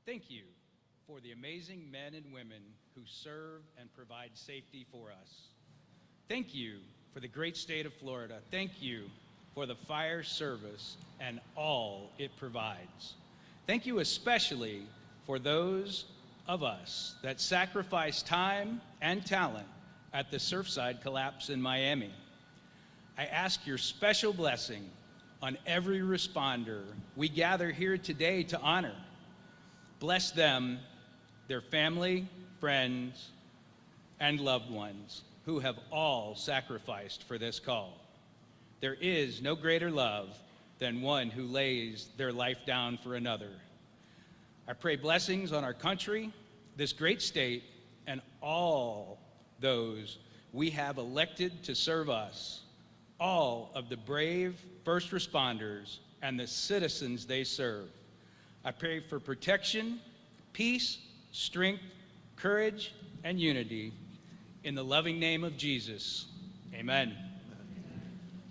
Thank you for the amazing men and women who serve and provide safety for us. Thank you for the great state of Florida. Thank you for the fire service and all it provides. Thank you especially for those of us that sacrifice time and talent at the Surfside collapse in Miami. I ask your special blessing on every responder we gather here today to honor. Bless them, their family, friends, and loved ones who have all sacrificed for this call. There is no greater love than one who lays their life down for another. I pray blessings on our country, this great state, and all those we have elected to serve us, all of the brave first responders and the citizens they serve. I pray for protection, peace, strength, courage, and unity in the loving name of Jesus. Amen.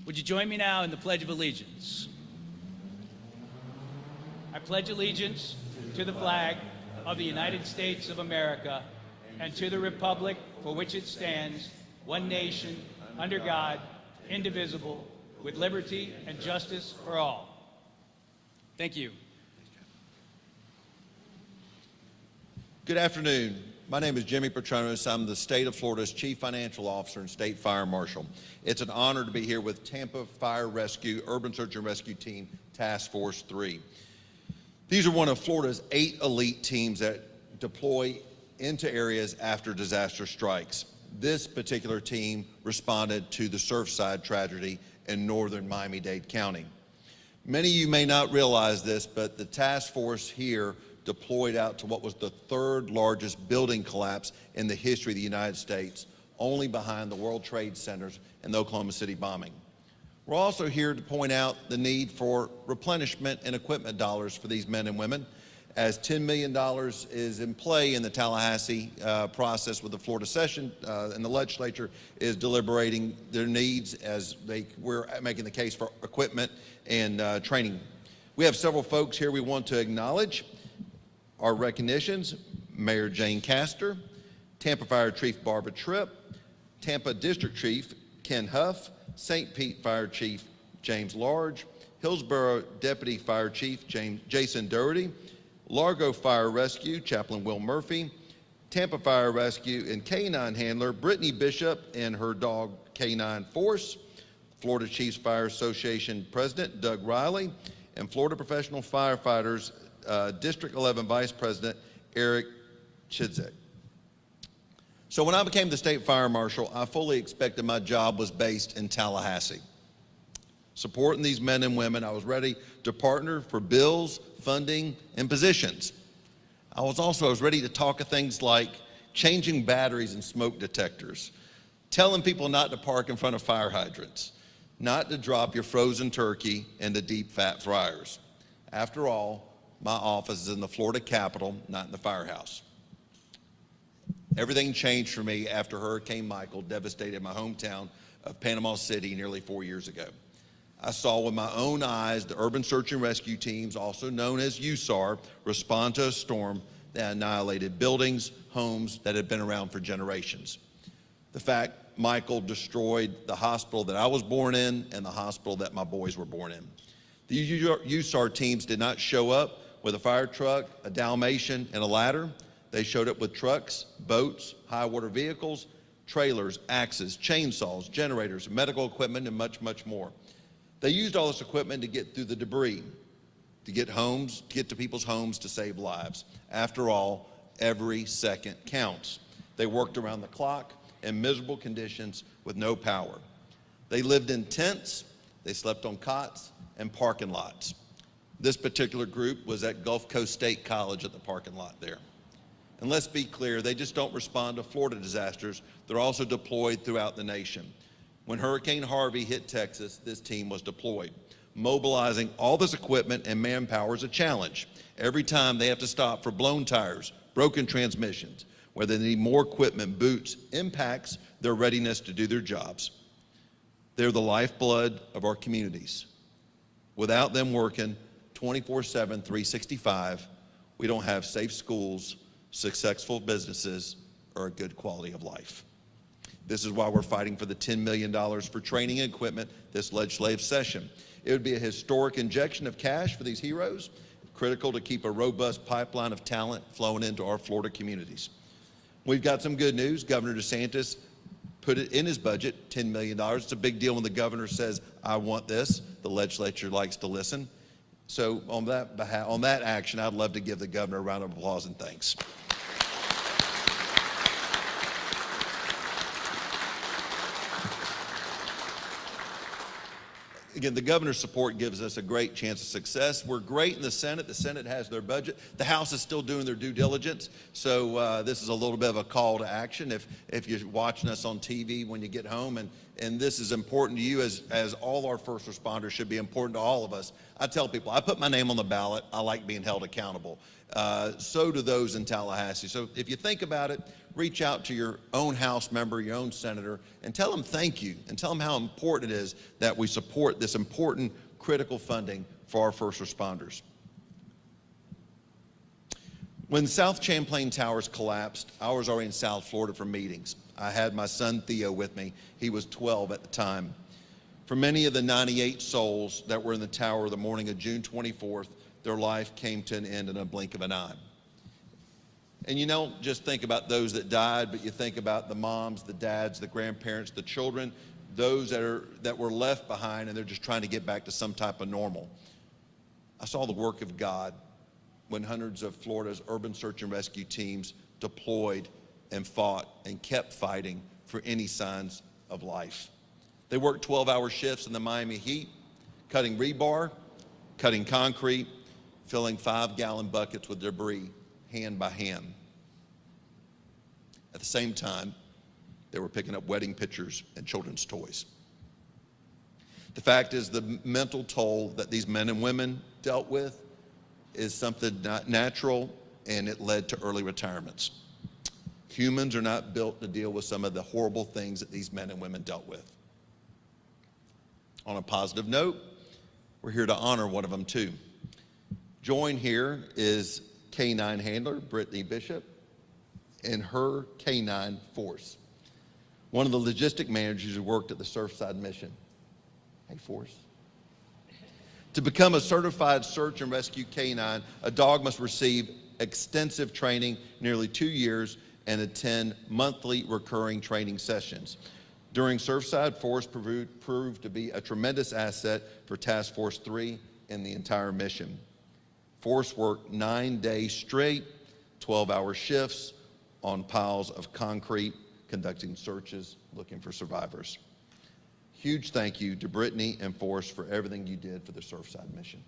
Would you join me now in the Pledge of Allegiance? I pledge allegiance to the flag of the United States of America and to the republic for which it stands, one nation, under God, indivisible, with liberty and justice for all. Thank you. Good afternoon. My name is Jimmy Patronis. I'm the state of Florida's Chief Financial Officer and State Fire Marshal. It's an honor to be here with Tampa Fire Rescue Urban Search and Rescue Team Task Force 3. These are one of Florida's 8 elite teams that deploy into areas after disaster strikes. This particular team responded to the Surfside tragedy in northern Miami-Dade County. Many of you may not realize this, but the task force here deployed out to what was the 3rd largest building collapse in the history of the United States, only behind the World Trade Centers and the Oklahoma City bombing. We're also here to point out the need for replenishment and equipment dollars for these men and women, as $10 million is in play in the Tallahassee process with the Florida session, and the legislature is deliberating their needs as we're making the case for equipment and training. We have several folks here we want to acknowledge. Our recognitions: Mayor Jane Castor, Tampa Fire Chief Barbara Tripp, Tampa District Chief Ken Huff, St. Pete Fire Chief James Large, Hillsborough Deputy Fire Chief Jason Doherty, Largo Fire Rescue Chaplain Will Murphy, Tampa Fire Rescue and K-9 handler Brittany Bishop and her dog K-9 Force, Florida Chiefs Fire Association President Doug Riley, and Florida Professional Firefighters District 11 Vice President Eric Chidzek. So when I became the State Fire Marshal, I fully expected my job was based in Tallahassee. Supporting these men and women, I was ready to partner for bills, funding, and positions. I was ready to talk of things like changing batteries and smoke detectors, telling people not to park in front of fire hydrants, not to drop your frozen turkey into deep fat fryers. After all, my office is in the Florida Capitol, not in the firehouse. Everything changed for me after Hurricane Michael devastated my hometown of Panama City nearly 4 years ago. I saw with my own eyes the Urban Search and Rescue Teams, also known as US&R, respond to a storm that annihilated buildings, homes that had been around for generations. The fact Michael destroyed the hospital that I was born in and the hospital that my boys were born in. The US&R teams did not show up with a fire truck, a Dalmatian, and a ladder. They showed up with trucks, boats, high water vehicles, trailers, axes, chainsaws, generators, medical equipment, and much, much more. They used all this equipment to get through the debris, to get to people's homes to save lives. After all, every second counts. They worked around the clock in miserable conditions with no power. They lived in tents, they slept on cots and parking lots. This particular group was at Gulf Coast State College at the parking lot there. And let's be clear, they just don't respond to Florida disasters. They're also deployed throughout the nation. When Hurricane Harvey hit Texas, this team was deployed. Mobilizing all this equipment and manpower is a challenge. Every time they have to stop for blown tires, broken transmissions, whether they need more equipment, boots, impacts their readiness to do their jobs. They're the lifeblood of our communities. Without them working 24/7, 365, we don't have safe schools, successful businesses, or a good quality of life. This is why we're fighting for the $10 million for training and equipment this legislative session. It would be a historic injection of cash for these heroes, critical to keep a robust pipeline of talent flowing into our Florida communities. We've got some good news. Governor DeSantis put it in his budget, $10 million. It's a big deal when the governor says, I want this. The legislature likes to listen. So on that action, I'd love to give the governor a round of applause and thanks. Again, the governor's support gives us a great chance of success. We're great in the Senate. The Senate has their budget. The House is still doing their due diligence. So this is a little bit of a call to action if you're watching us on TV when you get home. And this is important to you as all our first responders should be important to all of us. I tell people, I put my name on the ballot. I like being held accountable. So do those in Tallahassee. So if you think about it, reach out to your own House member, your own senator, and tell them thank you, and tell them how important it is that we support this important, critical funding for our first responders. When South Champlain Towers collapsed, I was already in South Florida for meetings. I had my son Theo with me. He was 12 at the time. For many of the 98 souls that were in the tower the morning of June 24th, their life came to an end in a blink of an eye. And you don't just think about those that died, but you think about the moms, the dads, the grandparents, the children, those that were left behind, and they're just trying to get back to some type of normal. I saw the work of God when hundreds of Florida's urban search and rescue teams deployed and fought and kept fighting for any signs of life. They worked 12-hour shifts in the Miami heat, cutting rebar, cutting concrete, filling 5-gallon buckets with debris, hand by hand. At the same time, they were picking up wedding pictures and children's toys. The fact is, the mental toll that these men and women dealt with is something not natural, and it led to early retirements. Humans are not built to deal with some of the horrible things that these men and women dealt with. On a positive note, we're here to honor one of them too. Join here is K-9 handler Brittany Bishop and her K-9 force. One of the logistic managers who worked at the Surfside mission. Hey, force. To become a certified search and rescue K-9, a dog must receive extensive training, nearly 2 years, and attend monthly recurring training sessions. During Surfside, Force proved to be a tremendous asset for Task Force 3 and the entire mission. Force worked 9 days straight, 12-hour shifts on piles of concrete, conducting searches, looking for survivors. Huge thank you to Brittany and Force for everything you did for the Surfside mission.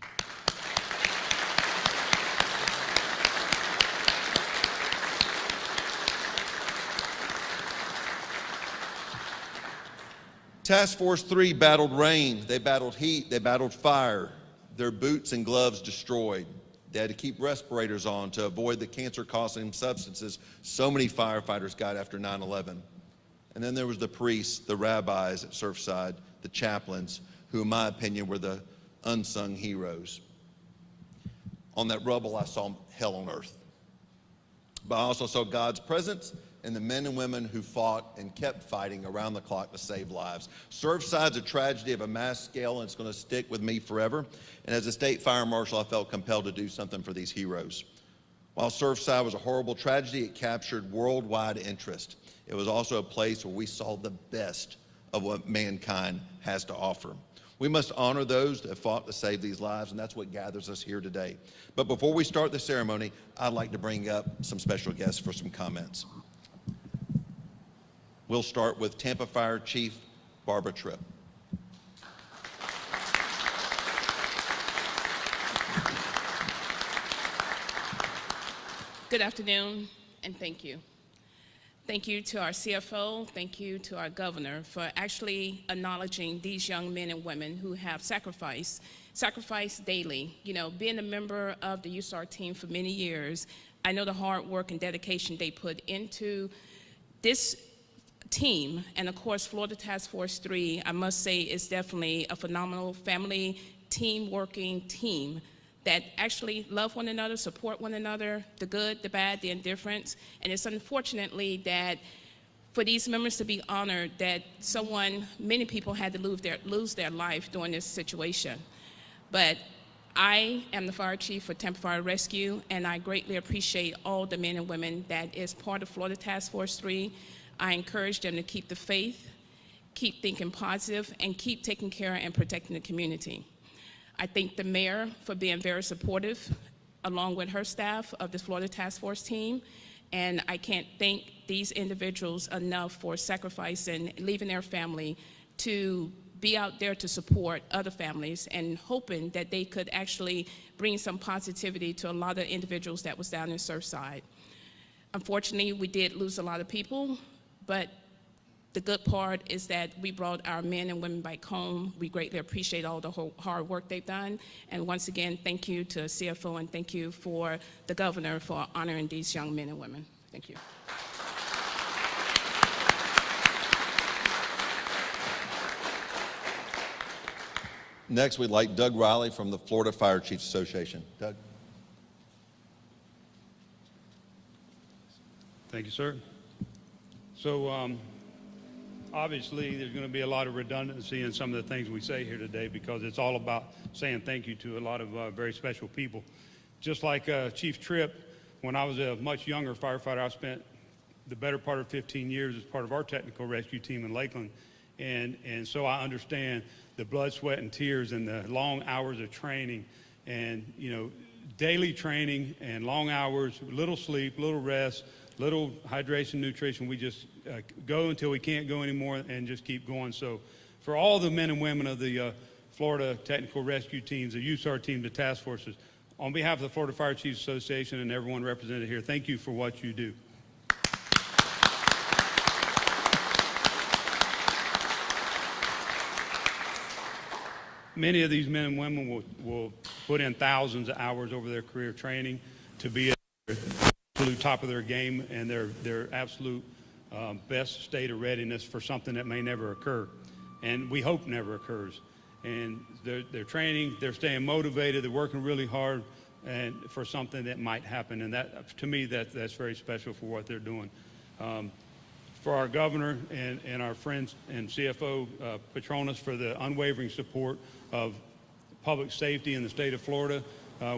Task Force 3 battled rain, they battled heat, they battled fire. Their boots and gloves destroyed. They had to keep respirators on to avoid the cancer-causing substances so many firefighters got after 9/11. And then there was the priests, the rabbis at Surfside, the chaplains, who in my opinion were the unsung heroes. On that rubble, I saw hell on earth. But I also saw God's presence and the men and women who fought and kept fighting around the clock to save lives. Surfside's a tragedy of a mass scale, and it's going to stick with me forever. And as a state fire marshal, I felt compelled to do something for these heroes. While Surfside was a horrible tragedy, it captured worldwide interest. It was also a place where we saw the best of what mankind has to offer. We must honor those that fought to save these lives, and that's what gathers us here today. But before we start the ceremony, I'd like to bring up some special guests for some comments. We'll start with Tampa Fire Chief Barbara Tripp. Good afternoon, and thank you. Thank you to our CFO, thank you to our governor for actually acknowledging these young men and women who have sacrificed daily. You know, being a member of the US&R team for many years, I know the hard work and dedication they put into this team, and of course, Florida Task Force 3, I must say, is definitely a phenomenal family team working team that actually love one another, support one another, the good, the bad, the indifference. And it's unfortunately that for these members to be honored, that many people had to lose their life during this situation. But I am the fire chief for Tampa Fire Rescue, and I greatly appreciate all the men and women that is part of Florida Task Force 3. I encourage them to keep the faith, keep thinking positive, and keep taking care and protecting the community. I thank the mayor for being very supportive, along with her staff of the Florida Task Force team, and I can't thank these individuals enough for sacrificing, leaving their family to be out there to support other families and hoping that they could actually bring some positivity to a lot of individuals that was down in Surfside. Unfortunately, we did lose a lot of people, but the good part is that we brought our men and women back home. We greatly appreciate all the hard work they've done. And once again, thank you to CFO and thank you for the governor for honoring these young men and women. Thank you. Next, we'd like Doug Riley from the Florida Fire Chiefs Association. Doug. Thank you, sir. So obviously there's going to be a lot of redundancy in some of the things we say here today because it's all about saying thank you to a lot of very special people. Just like Chief Tripp, when I was a much younger firefighter, I spent the better part of 15 years as part of our technical rescue team in Lakeland. And so I understand the blood, sweat, and tears and the long hours of training and, daily training and long hours, little sleep, little rest, little hydration, nutrition. We just go until we can't go anymore and just keep going. So for all the men and women of the Florida Technical Rescue Teams, the US&R team, the task forces, on behalf of the Florida Fire Chiefs Association and everyone represented here, thank you for what you do. Many of these men and women will put in thousands of hours over their career training to be at the absolute top of their game and their absolute best state of readiness for something that may never occur, and we hope never occurs. And they're training, they're staying motivated, they're working really hard and for something that might happen, and that, to me, that's very special for what they're doing. For our governor and our friends and CFO Patronis for the unwavering support of public safety in the state of Florida.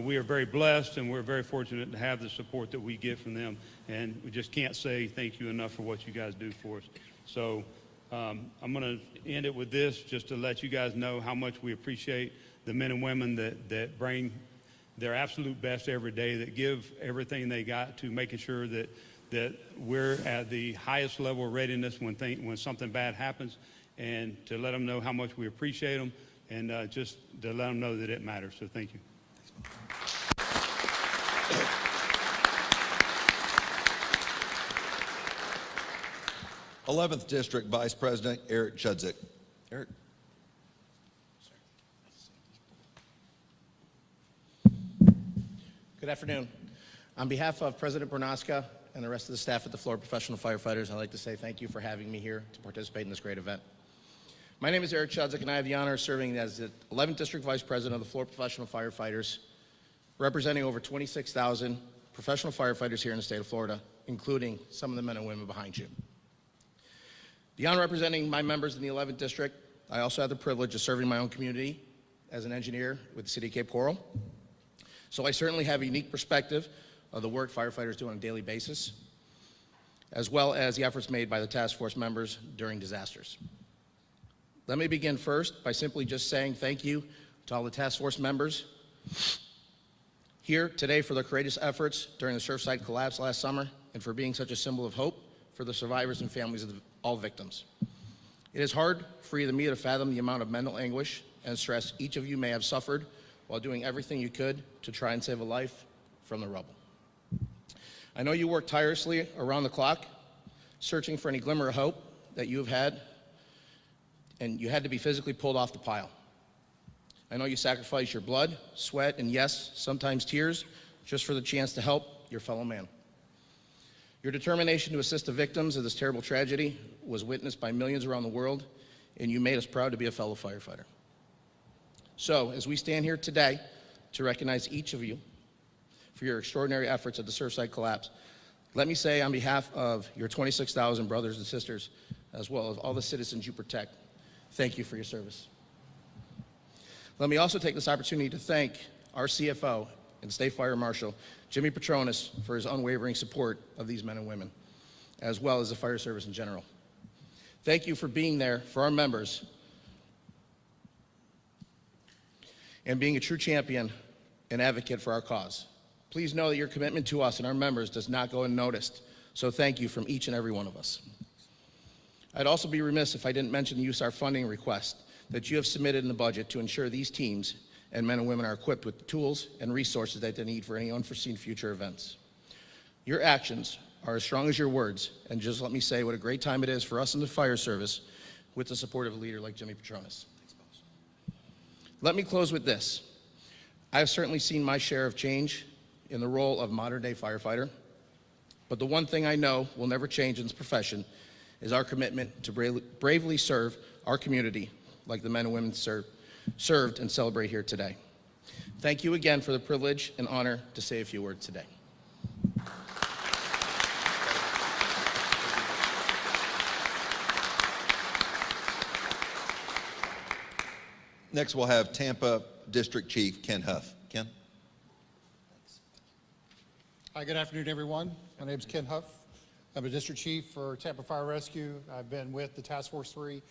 We are very blessed and we're very fortunate to have the support that we get from them, and we just can't say thank you enough for what you guys do for us. So I'm going to end it with this just to let you guys know how much we appreciate the men and women that bring their absolute best every day, that give everything they got to making sure that we're at the highest level of readiness when something bad happens, and to let them know how much we appreciate them, and just to let them know that it matters. So thank you. 11th District Vice President Eric Chudzik. Eric. Good afternoon. On behalf of President Bernaska and the rest of the staff at the Florida Professional Firefighters, I'd like to say thank you for having me here to participate in this great event. My name is Eric Chudzik, and I have the honor of serving as the 11th District Vice President of the Florida Professional Firefighters, representing over 26,000 professional firefighters here in the state of Florida, including some of the men and women behind you. Beyond representing my members in the 11th District, I also have the privilege of serving my own community as an engineer with the City of Cape Coral. So I certainly have a unique perspective of the work firefighters do on a daily basis, as well as the efforts made by the task force members during disasters. Let me begin first by simply just saying thank you to all the task force members here today for their courageous efforts during the Surfside collapse last summer and for being such a symbol of hope for the survivors and families of all victims. It is hard for either me to fathom the amount of mental anguish and stress each of you may have suffered while doing everything you could to try and save a life from the rubble. I know you worked tirelessly around the clock, searching for any glimmer of hope that you have had, and you had to be physically pulled off the pile. I know you sacrificed your blood, sweat, and yes, sometimes tears, just for the chance to help your fellow man. Your determination to assist the victims of this terrible tragedy was witnessed by millions around the world, and you made us proud to be a fellow firefighter. So, as we stand here today to recognize each of you for your extraordinary efforts at the Surfside collapse. Let me say on behalf of your 26,000 brothers and sisters, as well as all the citizens you protect, thank you for your service. Let me also take this opportunity to thank our CFO and State Fire Marshal, Jimmy Patronis, for his unwavering support of these men and women, as well as the fire service in general. Thank you for being there for our members and being a true champion and advocate for our cause. Please know that your commitment to us and our members does not go unnoticed, so thank you from each and every one of us. I'd also be remiss if I didn't mention the US&R funding request that you have submitted in the budget to ensure these teams and men and women are equipped with the tools and resources that they need for any unforeseen future events. Your actions are as strong as your words, and just let me say what a great time it is for us in the fire service with the support of a leader like Jimmy Patronis. Let me close with this. I have certainly seen my share of change in the role of modern-day firefighter, but the one thing I know will never change in this profession is our commitment to bravely serve our community like the men and women served and celebrate here today. Thank you again for the privilege and honor to say a few words today. Next, we'll have Tampa District Chief Ken Huff. Ken? Hi, good afternoon, everyone. My name is Ken Huff. I'm a district chief for Tampa Fire Rescue. I've been with the Task Force 3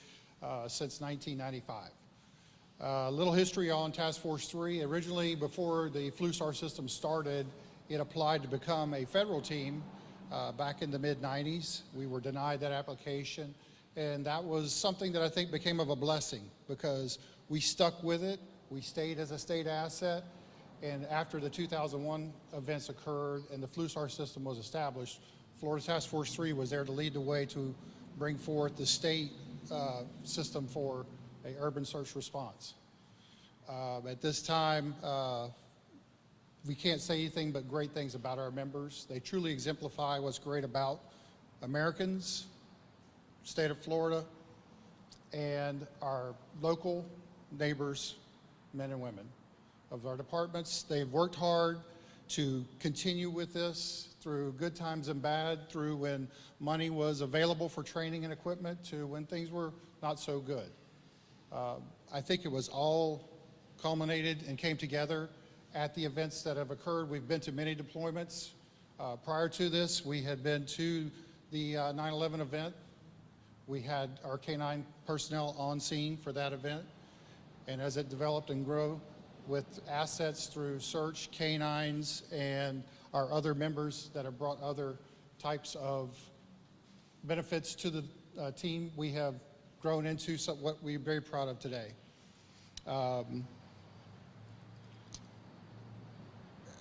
since 1995. A little history on Task Force 3. Originally, before the FLUSAR system started, it applied to become a federal team back in the mid-90s. We were denied that application, and that was something that I think became of a blessing because we stuck with it. We stayed as a state asset, and after the 2001 events occurred and the FLUSAR system was established, Florida Task Force 3 was there to lead the way to bring forth the state system for an urban search response. At this time, we can't say anything but great things about our members. They truly exemplify what's great about Americans, state of Florida, and our local neighbors, men and women of our departments. They've worked hard to continue with this through good times and bad, through when money was available for training and equipment to when things were not so good. I think it was all culminated and came together at the events that have occurred. We've been to many deployments. Prior to this, we had been to the 9/11 event. We had our K-9 personnel on scene for that event. And as it developed and grew with assets through search, K-9s, and our other members that have brought other types of benefits to the team, we have grown into what we're very proud of today.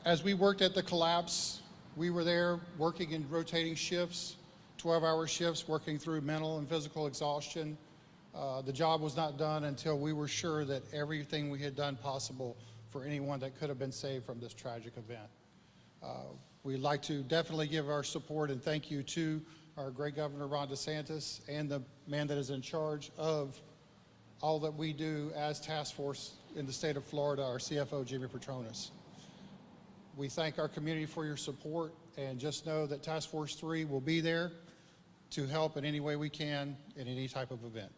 As we worked at the collapse, we were there working in rotating shifts, 12-hour shifts, working through mental and physical exhaustion. The job was not done until we were sure that everything we had done possible for anyone that could have been saved from this tragic event. We'd like to definitely give our support and thank you to our great Governor Ron DeSantis and the man that is in charge of all that we do as task force in the state of Florida, our CFO, Jimmy Patronis. We thank our community for your support, and just know that Task Force 3 will be there to help in any way we can in any type of event.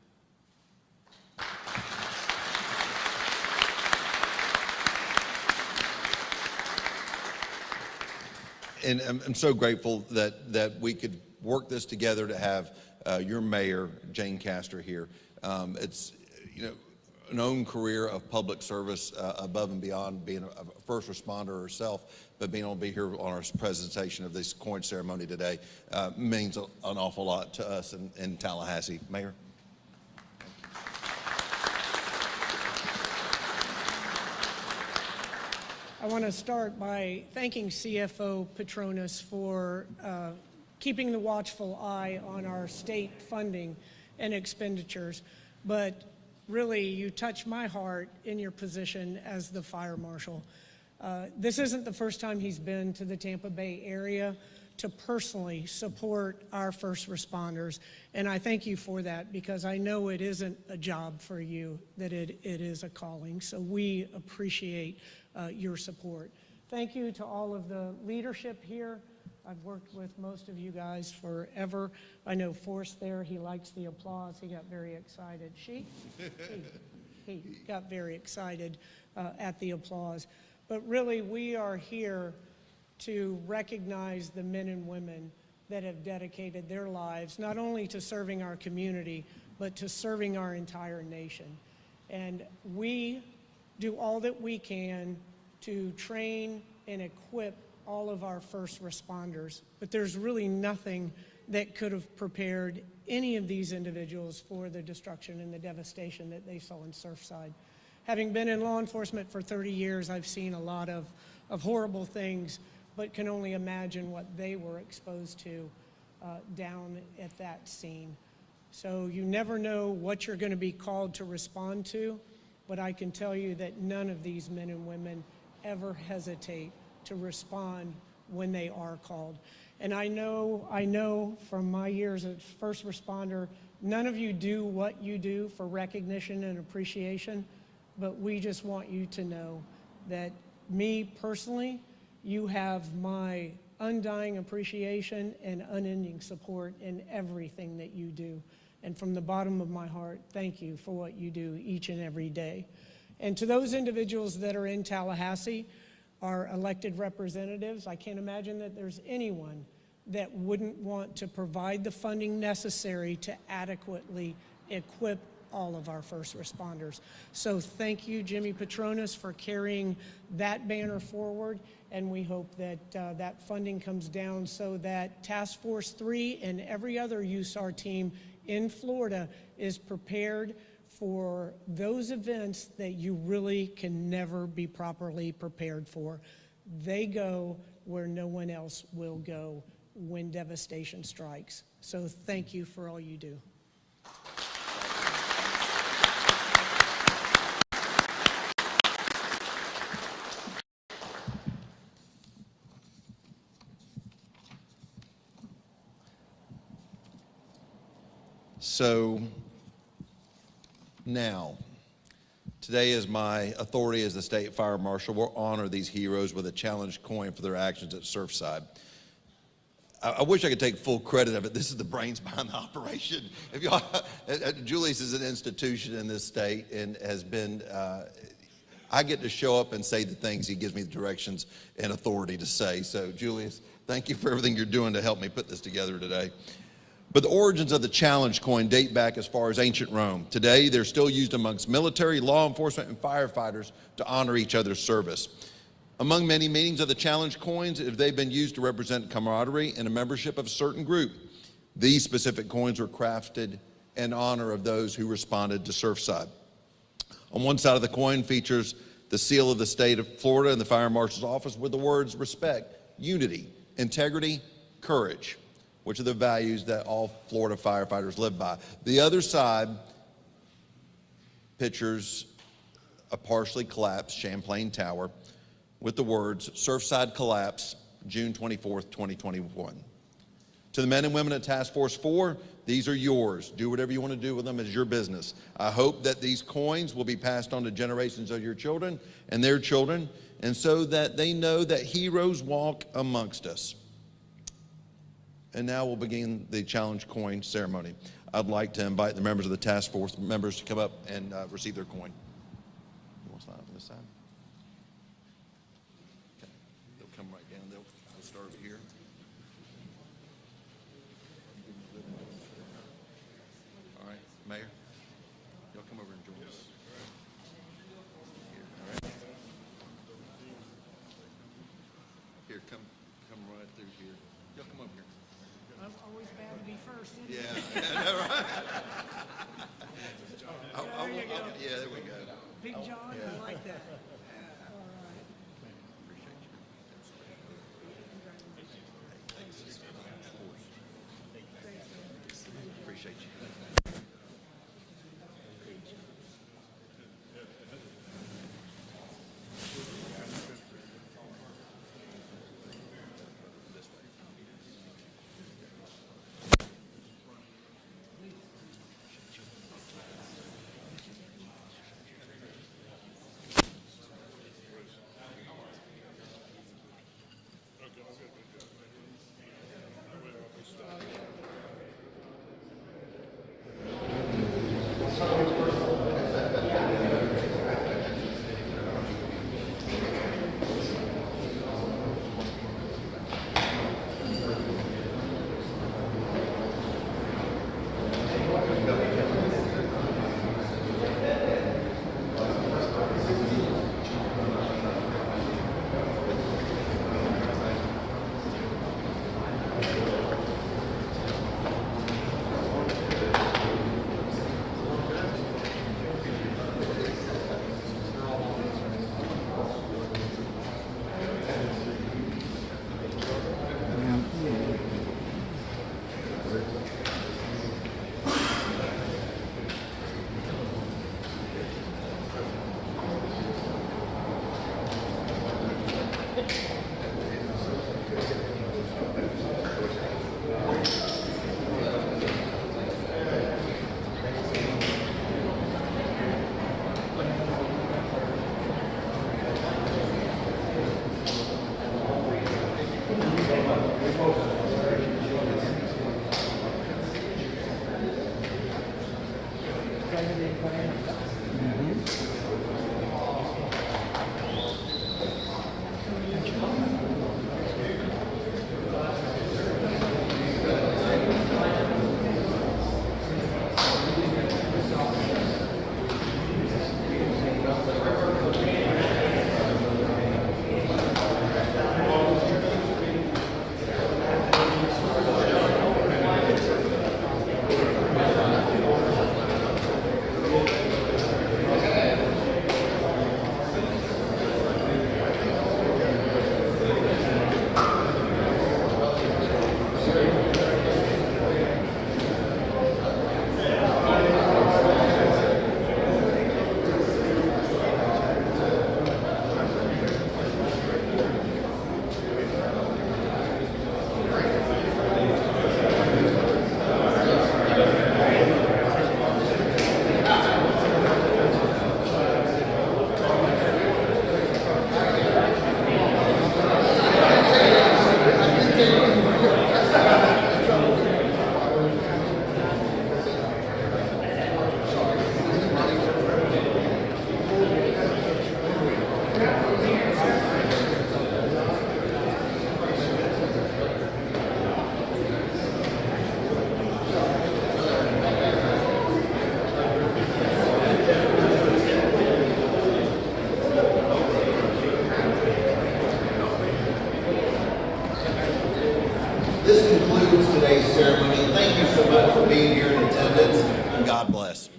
And I'm so grateful that we could work this together to have your mayor, Jane Castor, here. It's, an own career of public service above and beyond being a first responder herself, but being able to be here on our presentation of this coin ceremony today means an awful lot to us in Tallahassee. Mayor. I want to start by thanking CFO Patronis for keeping the watchful eye on our state funding and expenditures, but really you touch my heart in your position as the fire marshal. This isn't the first time he's been to the Tampa Bay area to personally support our first responders. And I thank you for that, because I know it isn't a job for you, that it is a calling. So we appreciate your support. Thank you to all of the leadership here. I've worked with most of you guys forever. I know Forrest there, he likes the applause. He got very excited. He got very excited at the applause. But really, we are here to recognize the men and women that have dedicated their lives not only to serving our community, but to serving our entire nation. And we do all that we can to train and equip all of our first responders. But there's really nothing that could have prepared any of these individuals for the destruction and the devastation that they saw in Surfside. Having been in law enforcement for 30 years, I've seen a lot of horrible things, but can only imagine what they were exposed to down at that scene. So you never know what you're going to be called to respond to, but I can tell you that none of these men and women ever hesitate to respond when they are called. And I know from my years as first responder, none of you do what you do for recognition and appreciation, but we just want you to know that me personally, you have my undying appreciation and unending support in everything that you do. And from the bottom of my heart, thank you for what you do each and every day. And to those individuals that are in Tallahassee, our elected representatives, I can't imagine that there's anyone that wouldn't want to provide the funding necessary to adequately equip all of our first responders. So thank you, Jimmy Patronis, for carrying that banner forward, and we hope that that funding comes down so that Task Force 3 and every other USAR team in Florida is prepared for those events that you really can never be properly prepared for. They go where no one else will go when devastation strikes. So thank you for all you do. So now, today is my authority as the state fire marshal. We'll honor these heroes with a challenge coin for their actions at Surfside. I wish I could take full credit of it. This is the brains behind the operation. If y'all, Julius is an institution in this state and has been, I get to show up and say the things he gives me the directions and authority to say. So Julius, thank you for everything you're doing to help me put this together today. But the origins of the challenge coin date back as far as ancient Rome. Today, they're still used amongst military, law enforcement, and firefighters to honor each other's service. Among many meanings of the challenge coins, they've been used to represent camaraderie and a membership of a certain group. These specific coins were crafted in honor of those who responded to Surfside. On one side of the coin features the seal of the state of Florida and the fire marshal's office with the words respect, unity, integrity, courage, which are the values that all Florida firefighters live by. The other side pictures a partially collapsed Champlain Tower with the words, Surfside Collapse, June 24th, 2021. To the men and women at Task Force 4, these are yours. Do whatever you want to do with them as your business. I hope that these coins will be passed on to generations of your children and their children, and so that they know that heroes walk amongst us. And now we'll begin the challenge coin ceremony. I'd like to invite the members of the task force members to come up and receive their coin. You want to slide up on this side? Okay. They'll come right down. They'll start over here. All right, Mayor, y'all come over and join us. Here, all right. Here, come right through here. Y'all come over here. I'm always bad to be first, isn't it? Yeah, I know, right? There you go. Yeah, there we go. Big John, I like that. All right. Appreciate you. This concludes today's ceremony. Thank you so much for being here in attendance, and God bless.